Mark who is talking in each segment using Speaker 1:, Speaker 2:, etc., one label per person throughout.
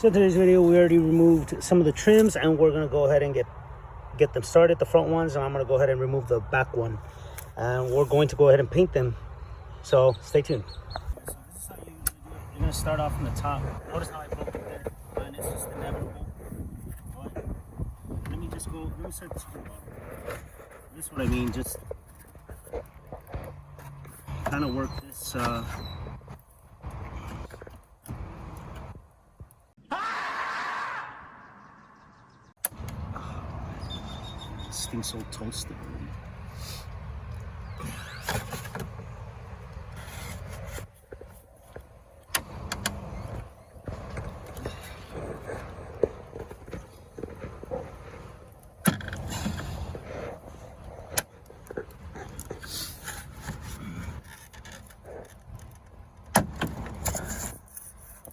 Speaker 1: So in today's video, we already removed some of the trims, and we're gonna go ahead and get them started, the front ones, and I'm gonna go ahead and remove the back one, and we're going to go ahead and paint them. So stay tuned. So this is how you're gonna do it. You're gonna start off from the top. Notice how I broke it there, and it's just inevitable. But let me start this from the bottom. This is what I mean. Just kind of work this. This thing's so toasted already.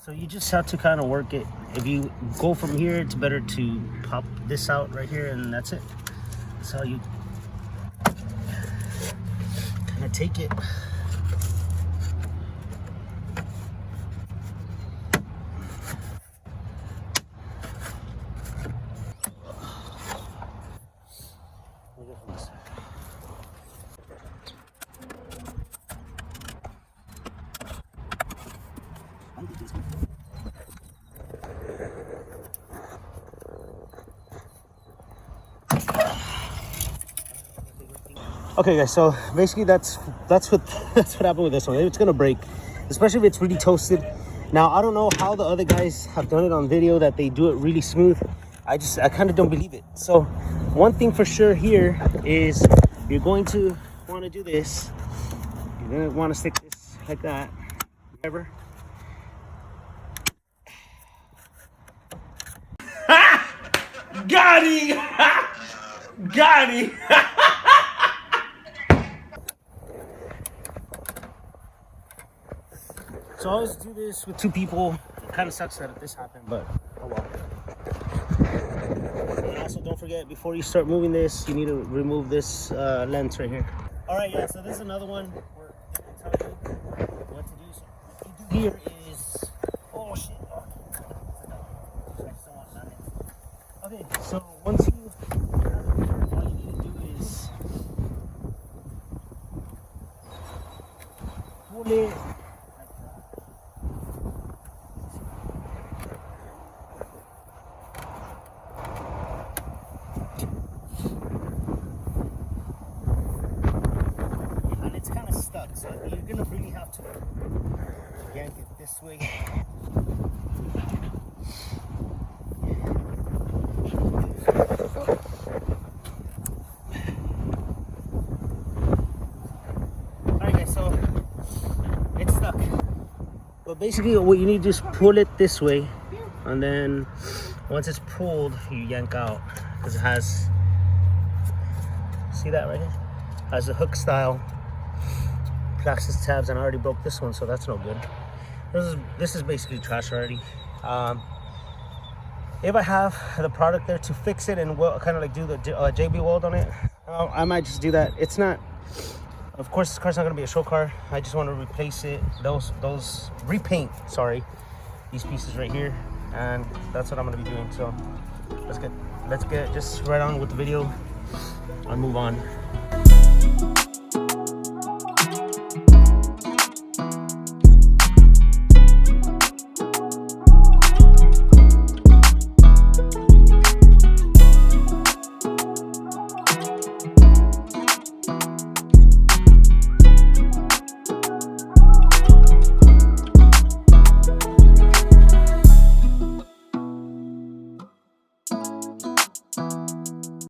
Speaker 1: So you just have to kind of work it. If you go from here, it's better to pop this out right here, and that's it. That's how you kind of take it. Okay guys, so basically that's what happened with this one. It's gonna break, especially if it's really toasted. Now I don't know how the other guys have done it on video, that they do it really smooth. I kind of don't believe it. So one thing for sure here is you're going to want to do this. You're gonna want to stick this like that, whatever.
Speaker 2: Got him! Got him!
Speaker 1: So I always do this with two people. It kind of sucks that this happened, but oh well. And also don't forget, before you start moving this, you need to remove this lens right here. All right, yeah, so this is another one where they will tell you what to do. So what you do here is, oh shit. Oh. I just don't want that. Okay, so once you have it here, all you need to do is pull it. So you're gonna really have to yank it this way. Alright guys, so it's stuck. But basically what you need to do is pull it this way, and then once it's pulled, you yank out, because it has, see that right here? It has a hook style plastic tabs, and I already broke this one, so that's no good. This is basically trash already. If I have the product there to fix it and kind of like do the JB weld on it, I might just do that. It's not, of course, this car's not gonna be a show car. I just want to replace it, repaint, sorry, these pieces right here, and that's what I'm gonna be doing. So let's get just right on with the video and move on.